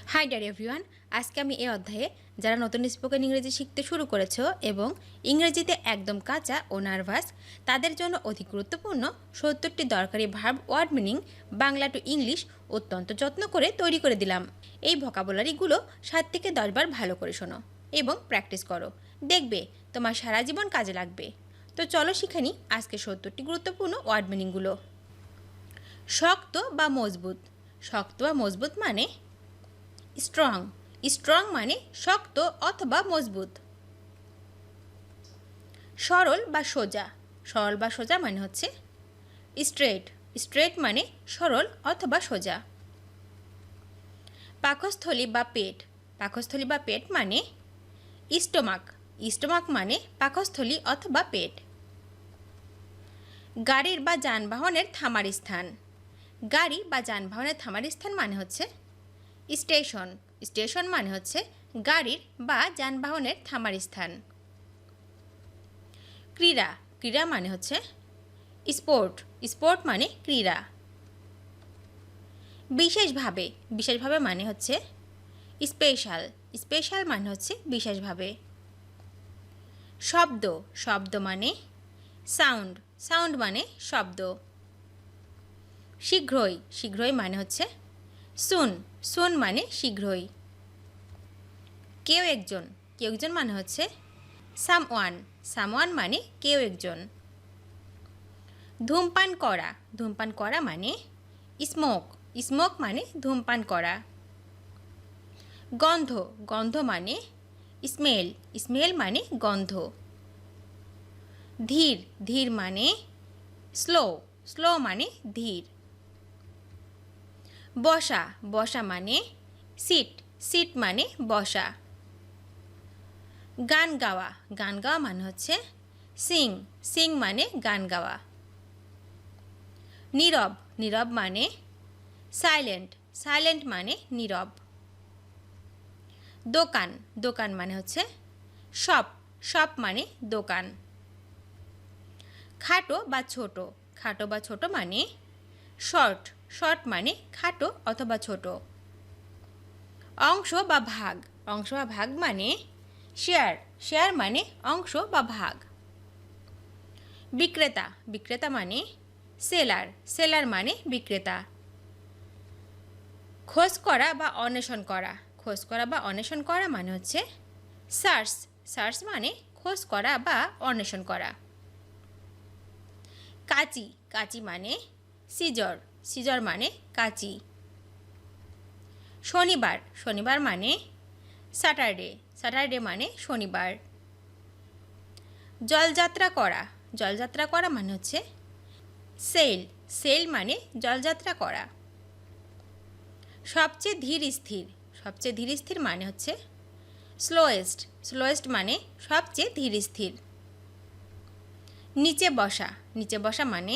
High deer everyone, আজকে আমি এই অধ্যায়ে যারা নতুন স্পোকেন ইংরেজি শিখতে শুরু করেছো এবং ইংরেজিতে একদম কাঁচা ও নার্ভাস তাদের জন্য অতি গুরুত্বপূর্ণ 70টি দরকারি verb word meaning Bangla to English অত্যন্ত যত্ন করে তৈরি করে দিলাম। এই ভোকাবুলারিগুলো 7 থেকে 10 বার ভালো করে শোনো এবং প্র্যাকটিস করো, দেখবে তোমার সারা জীবন কাজে লাগবে। তো চলো শিখে নিই আজকে 70টি গুরুত্বপূর্ণ ওয়ার্ড মিনিংগুলো। শক্ত বা মজবুত। শক্ত বা মজবুত মানে স্ট্রং। স্ট্রং মানে শক্ত অথবা মজবুত। সরল বা সোজা। সরল বা সোজা মানে হচ্ছে স্ট্রেট। স্ট্রেট মানে সরল অথবা সোজা। পাকস্থলী বা পেট। পাকস্থলী বা পেট মানে স্টোমাক। স্টোমাক মানে পাকস্থলী অথবা পেট। গাড়ির বা যানবাহনের থামার স্থান। গাড়ি বা যানবাহনের থামার স্থান মানে হচ্ছে স্টেশন। স্টেশন মানে হচ্ছে গাড়ির বা যানবাহনের থামার স্থান। ক্রীড়া। ক্রীড়া মানে হচ্ছে স্পোর্ট। স্পোর্ট মানে ক্রীড়া। বিশেষভাবে। বিশেষভাবে মানে হচ্ছে স্পেশাল। স্পেশাল মানে হচ্ছে বিশেষভাবে। শব্দ। শব্দ মানে সাউন্ড। সাউন্ড মানে শব্দ। শীঘ্রই। শীঘ্রই মানে হচ্ছে সুন। সুন মানে শীঘ্রই। কেউ একজন। কেউ একজন মানে হচ্ছে সামওয়ান। সামওয়ান মানে কেউ একজন। ধূমপান করা। ধূমপান করা মানে স্মোক। স্মোক মানে ধূমপান করা। গন্ধ। গন্ধ মানে স্মেল। স্মেল মানে গন্ধ। ধীর। ধীর মানে স্লো। স্লো মানে ধীর। বসা। বসা মানে সিট। সিট মানে বসা। গান গাওয়া। গান গাওয়া মানে হচ্ছে সিং। সিং মানে গান গাওয়া। নীরব। নীরব মানে সাইলেন্ট। সাইলেন্ট মানে নীরব। দোকান। দোকান মানে হচ্ছে শপ। শপ মানে দোকান। খাটো বা ছোট। খাটো বা ছোট মানে শর্ট। শর্ট মানে খাটো অথবা ছোট। অংশ বা ভাগ। অংশ বা ভাগ মানে শেয়ার। শেয়ার মানে অংশ বা ভাগ। বিক্রেতা। বিক্রেতা মানে সেলার। সেলার মানে বিক্রেতা। খোঁজ করা বা অন্বেষণ করা। খোঁজ করা বা অন্বেষণ করা মানে হচ্ছে সার্চ। সার্চ মানে খোঁজ করা বা অন্বেষণ করা। কাঁচি। কাঁচি মানে সিজর। সিজর মানে কাঁচি। শনিবার। শনিবার মানে স্যাটারডে। স্যাটারডে মানে শনিবার। জলযাত্রা করা। জলযাত্রা করা মানে হচ্ছে সেল। সেল মানে জলযাত্রা করা। সবচেয়ে ধীর স্থির। সবচেয়ে ধীর স্থির মানে হচ্ছে স্লোয়েস্ট। স্লোয়েস্ট মানে সবচেয়ে ধীর স্থির। নিচে বসা। নিচে বসা মানে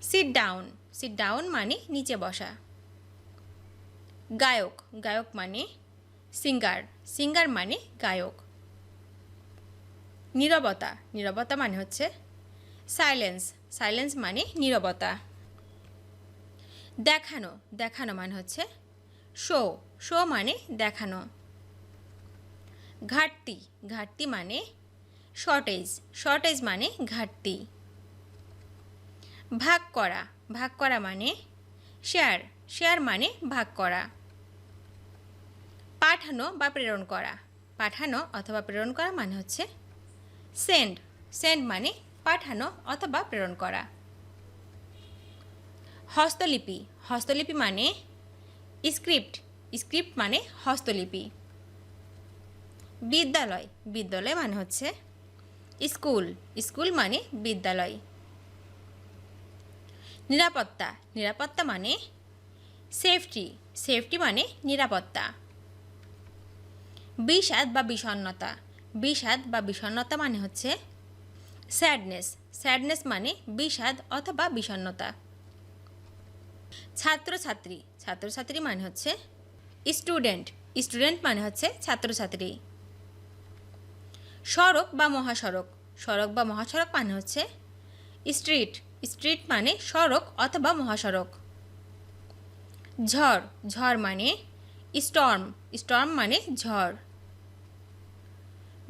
সিট ডাউন। সিট ডাউন মানে নিচে বসা। গায়ক। গায়ক মানে সিঙ্গার। সিঙ্গার মানে গায়ক। নীরবতা। নীরবতা মানে হচ্ছে সাইলেন্স। সাইলেন্স মানে নীরবতা। দেখানো। দেখানো মানে হচ্ছে শো। শো মানে দেখানো। ঘাটতি। ঘাটতি মানে শর্টেজ। শর্টেজ মানে ঘাটতি। ভাগ করা। ভাগ করা মানে শেয়ার। শেয়ার মানে ভাগ করা। পাঠানো বা প্রেরণ করা। পাঠানো অথবা প্রেরণ করা মানে হচ্ছে সেন্ড। সেন্ড মানে পাঠানো অথবা প্রেরণ করা। হস্তলিপি। হস্তলিপি মানে স্ক্রিপ্ট। স্ক্রিপ্ট মানে হস্তলিপি। বিদ্যালয়। বিদ্যালয় মানে হচ্ছে স্কুল। স্কুল মানে বিদ্যালয়। নিরাপত্তা। নিরাপত্তা মানে সেফটি। সেফটি মানে নিরাপত্তা। বিষাদ বা বিষণ্ণতা। বিষাদ বা বিষণ্ণতা মানে হচ্ছে স্যাডনেস। স্যাডনেস মানে বিষাদ অথবা বিষণ্ণতা। ছাত্রছাত্রী। ছাত্রছাত্রী মানে হচ্ছে স্টুডেন্ট। স্টুডেন্ট মানে হচ্ছে ছাত্রছাত্রী। সড়ক বা মহাসড়ক। সড়ক বা মহাসড়ক মানে হচ্ছে স্ট্রিট। স্ট্রিট মানে সড়ক অথবা মহাসড়ক। ঝড়। ঝড় মানে স্টর্ম, স্টর্ম মানে ঝড়।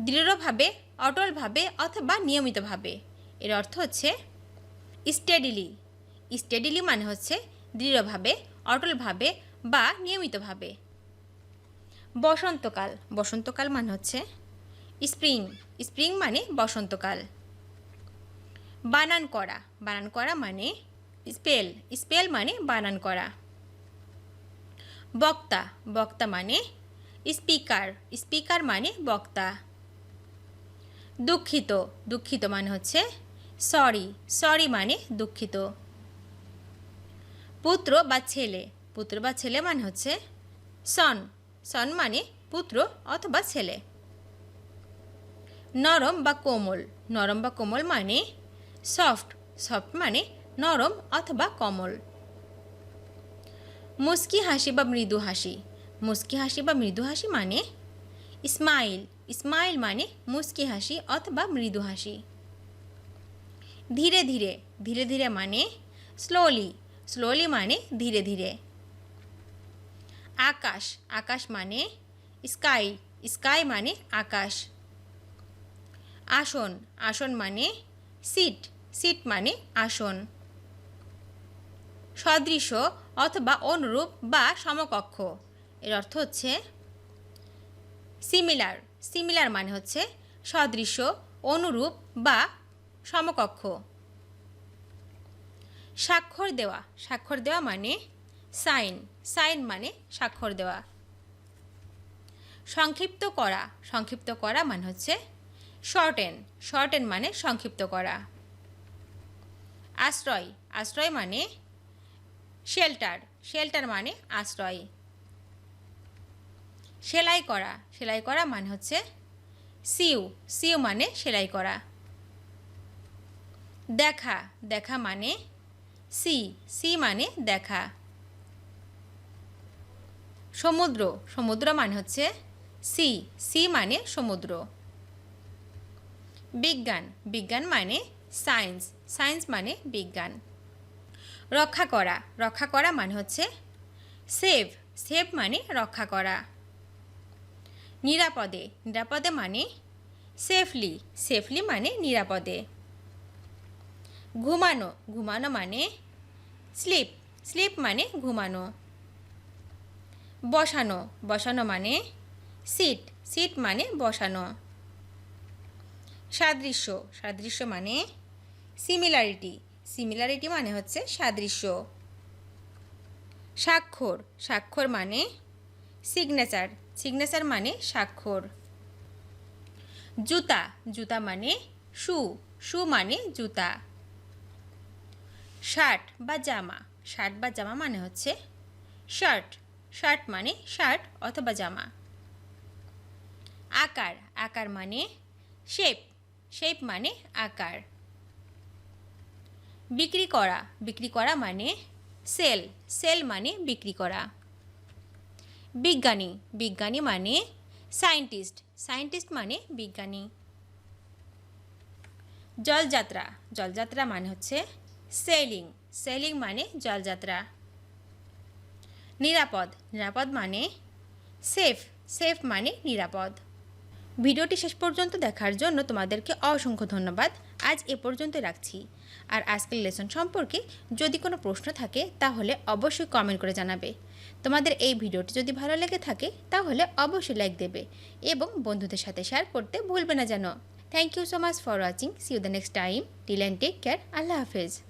দৃঢ়ভাবে, অটলভাবে অথবা নিয়মিতভাবে, এর অর্থ হচ্ছে স্টেডিলি। স্টেডিলি মানে হচ্ছে দৃঢ়ভাবে, অটলভাবে বা নিয়মিতভাবে। বসন্তকাল, বসন্তকাল মানে হচ্ছে স্প্রিং, স্প্রিং মানে বসন্তকাল। বানান করা, বানান করা মানে স্পেল, স্পেল মানে বানান করা। বক্তা, বক্তা মানে স্পিকার, স্পিকার মানে বক্তা। দুঃখিত, দুঃখিত মানে হচ্ছে সরি, সরি মানে দুঃখিত। পুত্র বা ছেলে, পুত্র বা ছেলে মানে হচ্ছে সন, সন মানে পুত্র অথবা ছেলে। নরম বা কোমল, নরম বা কোমল মানে সফট, সফট মানে নরম অথবা কোমল। মুস্কি হাসি বা মৃদু হাসি, মুস্কি হাসি বা মৃদু হাসি মানে স্মাইল, স্মাইল মানে মুস্কি হাসি অথবা মৃদু হাসি। ধীরে ধীরে, ধীরে ধীরে মানে স্লোলি, স্লোলি মানে ধীরে ধীরে। আকাশ, আকাশ মানে স্কাই, স্কাই মানে আকাশ। আসন, আসন মানে সিট, সিট মানে আসন। সদৃশ অথবা অনুরূপ বা সমকক্ষ, এর অর্থ হচ্ছে সিমিলার, সিমিলার মানে হচ্ছে সদৃশ, অনুরূপ বা সমকক্ষ। স্বাক্ষর দেওয়া, স্বাক্ষর দেওয়া মানে সাইন, সাইন মানে স্বাক্ষর দেওয়া। সংক্ষিপ্ত করা, সংক্ষিপ্ত করা মানে হচ্ছে শর্টেন, শর্টেন মানে সংক্ষিপ্ত করা। আশ্রয়, আশ্রয় মানে শেল্টার, শেল্টার মানে আশ্রয়। সেলাই করা, সেলাই করা মানে হচ্ছে সিউ, সিউ মানে সেলাই করা। দেখা, দেখা মানে সি, সি মানে দেখা। সমুদ্র, সমুদ্র মানে হচ্ছে সি, সি মানে সমুদ্র। বিজ্ঞান, বিজ্ঞান মানে সায়েন্স, সায়েন্স মানে বিজ্ঞান। রক্ষা করা, রক্ষা করা মানে হচ্ছে সেভ, সেভ মানে রক্ষা করা। নিরাপদে, নিরাপদে মানে সেফলি, সেফলি মানে নিরাপদে। ঘুমানো, ঘুমানো মানে স্লিপ, স্লিপ মানে ঘুমানো। বসানো, বসানো মানে সিট, সিট মানে বসানো। সাদৃশ্য, সাদৃশ্য মানে সিমিলারিটি, সিমিলারিটি মানে হচ্ছে সাদৃশ্য। স্বাক্ষর, স্বাক্ষর মানে সিগনেচার, সিগনেচার মানে স্বাক্ষর। জুতা, জুতা মানে শু, শু মানে জুতা। শার্ট বা জামা, শার্ট বা জামা মানে হচ্ছে শার্ট, শার্ট মানে শার্ট অথবা জামা। আকার, আকার মানে শেপ, শেপ মানে আকার। বিক্রি করা, বিক্রি করা মানে সেল, সেল মানে বিক্রি করা। বিজ্ঞানী, বিজ্ঞানী মানে সায়েন্টিস্ট, সায়েন্টিস্ট মানে বিজ্ঞানী। জলযাত্রা, জলযাত্রা মানে হচ্ছে সেলিং, সেলিং মানে জলযাত্রা। নিরাপদ, নিরাপদ মানে সেফ, সেফ মানে নিরাপদ। ভিডিওটি শেষ পর্যন্ত দেখার জন্য তোমাদেরকে অসংখ্য ধন্যবাদ। আজ এ পর্যন্ত রাখছি। আর আজকের লেসন সম্পর্কে যদি কোনো প্রশ্ন থাকে তাহলে অবশ্যই কমেন্ট করে জানাবে। তোমাদের এই ভিডিওটি যদি ভালো লেগে থাকে তাহলে অবশ্যই লাইক দেবে এবং বন্ধুদের সাথে শেয়ার করতে ভুলবে না যেন। Thank you so much for watching. See you the next time. Till and take care. আল্লাহ হাফেজ।